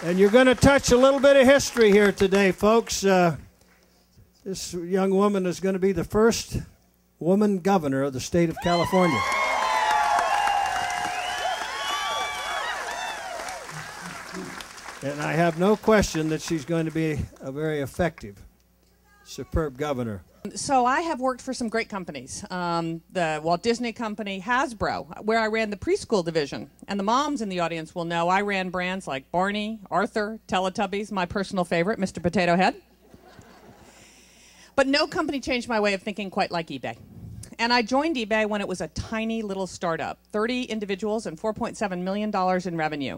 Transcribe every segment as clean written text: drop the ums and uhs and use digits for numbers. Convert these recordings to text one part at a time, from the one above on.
And you're going to touch a little bit of history here today, folks. This young woman is going to be the first woman governor of the state of California. And I have no question that she's going to be a very effective, superb governor. So I have worked for some great companies. The Walt Disney Company, Hasbro, where I ran the preschool division. And the moms in the audience will know I ran brands like Barney, Arthur, Teletubbies, my personal favorite, Mr. Potato Head. But no company changed my way of thinking quite like eBay. And I joined eBay when it was a tiny little startup, 30 individuals and $4.7 million in revenue.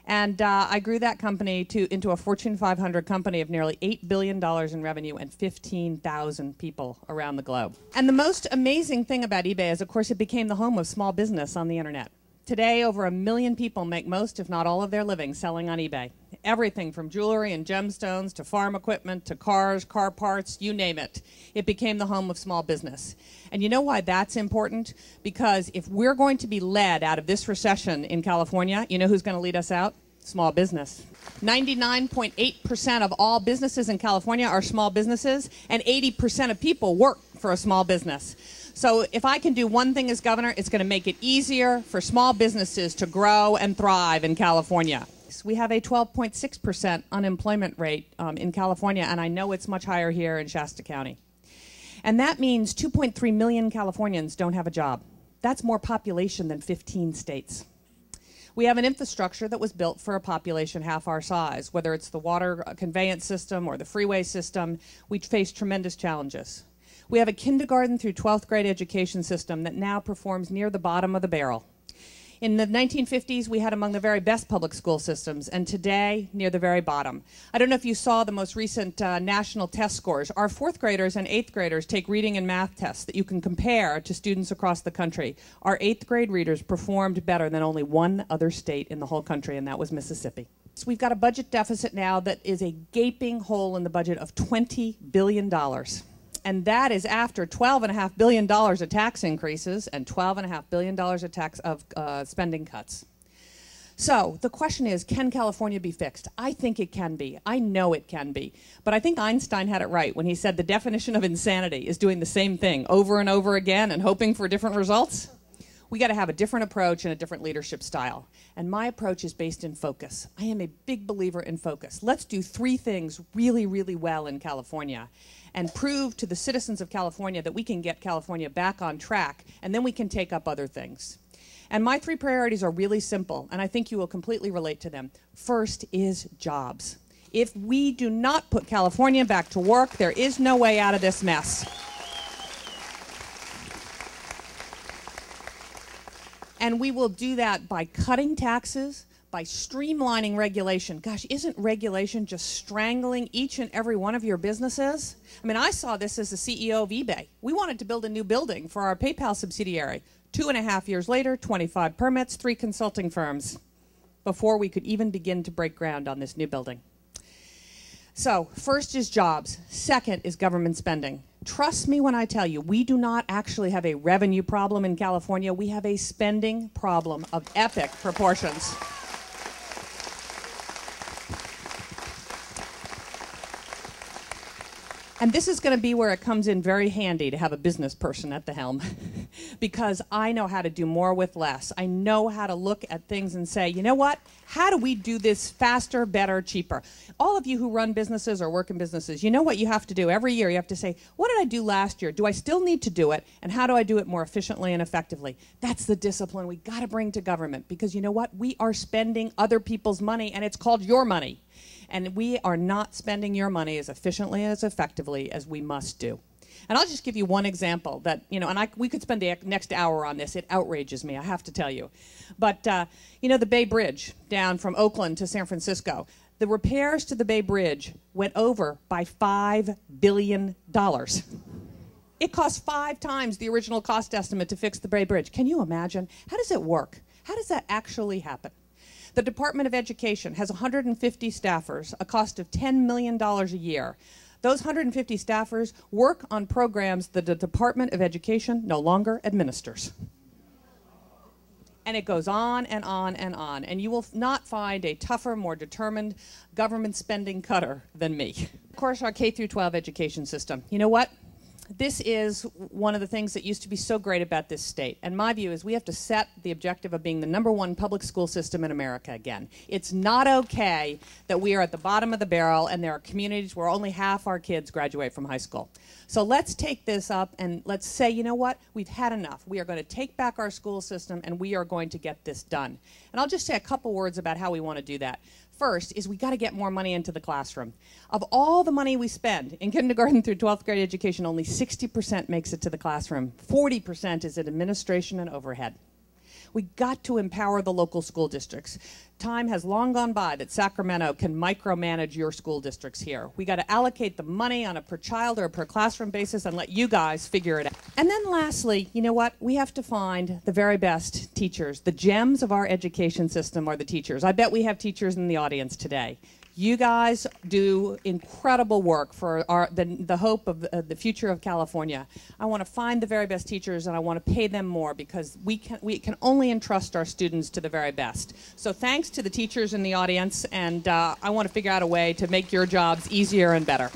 And I grew that company into a Fortune 500 company of nearly $8 billion in revenue and 15,000 people around the globe. And the most amazing thing about eBay is, of course, it became the home of small business on the internet. Today, over 1 million people make most, if not all, of their living selling on eBay. Everything from jewelry and gemstones to farm equipment to cars, car parts, you name it. It became the home of small business. And you know why that's important? Because if we're going to be led out of this recession in California, you know who's going to lead us out? Small business. 99.8% of all businesses in California are small businesses, and 80% of people work for a small business. So if I can do one thing as governor, it's going to make it easier for small businesses to grow and thrive in California. We have a 12.6% unemployment rate in California, and I know it's much higher here in Shasta County. And that means 2.3 million Californians don't have a job. That's more population than 15 states. We have an infrastructure that was built for a population half our size. Whether it's the water conveyance system or the freeway system, we face tremendous challenges. We have a kindergarten through 12th grade education system that now performs near the bottom of the barrel. In the 1950s, we had among the very best public school systems, and today, near the very bottom. I don't know if you saw the most recent national test scores. Our 4th graders and 8th graders take reading and math tests that you can compare to students across the country. Our 8th grade readers performed better than only one other state in the whole country, and that was Mississippi. So we've got a budget deficit now that is a gaping hole in the budget of $20 billion. And that is after $12.5 billion of tax increases and $12.5 billion of spending cuts. So the question is, can California be fixed? I think it can be. I know it can be. But I think Einstein had it right when he said the definition of insanity is doing the same thing over and over again and hoping for different results. We got to have a different approach and a different leadership style. And my approach is based in focus. I am a big believer in focus. Let's do 3 things really, really well in California and prove to the citizens of California that we can get California back on track, and then we can take up other things. And my 3 priorities are really simple, and I think you will completely relate to them. First is jobs. If we do not put California back to work, there is no way out of this mess. And we will do that by cutting taxes, by streamlining regulation. Gosh, isn't regulation just strangling each and every one of your businesses? I mean, I saw this as the CEO of eBay. We wanted to build a new building for our PayPal subsidiary. 2.5 years later, 25 permits, 3 consulting firms, before we could even begin to break ground on this new building. So, first is jobs. Second is government spending. Trust me when I tell you, we do not actually have a revenue problem in California. We have a spending problem of epic proportions. And this is going to be where it comes in very handy to have a business person at the helm because I know how to do more with less. I know how to look at things and say, you know what? How do we do this faster, better, cheaper? All of you who run businesses or work in businesses, you know what you have to do every year. You have to say, what did I do last year? Do I still need to do it? And how do I do it more efficiently and effectively? That's the discipline we got to bring to government because you know what? We are spending other people's money and it's called your money. And we are not spending your money as efficiently and as effectively as we must do. And I'll just give you one example that, you know, and we could spend the next hour on this. It outrages me, I have to tell you. But, you know, the Bay Bridge down from Oakland to San Francisco, the repairs to the Bay Bridge went over by $5 billion. It cost 5 times the original cost estimate to fix the Bay Bridge. Can you imagine? How does it work? How does that actually happen? The Department of Education has 150 staffers, a cost of $10 million a year. Those 150 staffers work on programs that the Department of Education no longer administers. And it goes on and on and on. And you will not find a tougher, more determined government spending cutter than me. Of course, our K through 12 education system. You know what? This is one of the things that used to be so great about this state. And my view is we have to set the objective of being the #1 public school system in America again. It's not okay that we are at the bottom of the barrel and there are communities where only half our kids graduate from high school. So let's take this up and let's say, you know what, we've had enough. We are going to take back our school system and we are going to get this done. And I'll just say a couple words about how we want to do that. First is we got to get more money into the classroom. Of all the money we spend in kindergarten through 12th grade education, only 60% makes it to the classroom. 40% is in administration and overhead. We got to empower the local school districts. Time has long gone by that Sacramento can micromanage your school districts here. We got to allocate the money on a per child or a per classroom basis and let you guys figure it out. And then lastly, you know what? We have to find the very best teachers. The gems of our education system are the teachers. I bet we have teachers in the audience today. You guys do incredible work for the hope of the future of California. I want to find the very best teachers and I want to pay them more because we can only entrust our students to the very best. So thanks to the teachers in the audience, and I want to figure out a way to make your jobs easier and better.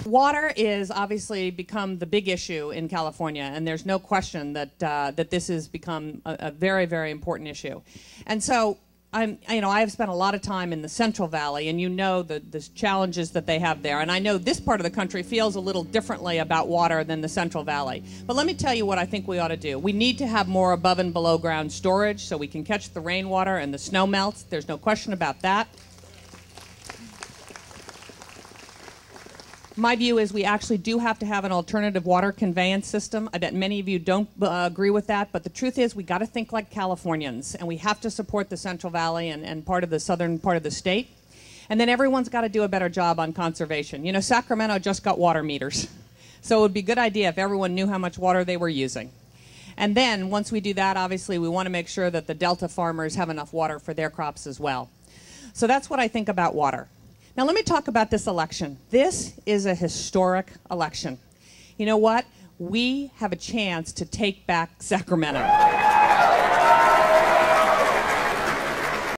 Water is obviously become the big issue in California, and there's no question that that this has become a very, very important issue. And so I have spent a lot of time in the Central Valley, and you know the challenges that they have there. And I know this part of the country feels a little differently about water than the Central Valley. But let me tell you what I think we ought to do. We need to have more above and below ground storage so we can catch the rainwater and the snow melts. There's no question about that. My view is we actually do have to have an alternative water conveyance system. I bet many of you don't agree with that, but the truth is we got to think like Californians, and we have to support the Central Valley and part of the southern part of the state. And then everyone's got to do a better job on conservation. You know, Sacramento just got water meters, so it would be a good idea if everyone knew how much water they were using. And then once we do that, obviously we want to make sure that the Delta farmers have enough water for their crops as well. So that's what I think about water. Now let me talk about this election. This is a historic election. You know what? We have a chance to take back Sacramento.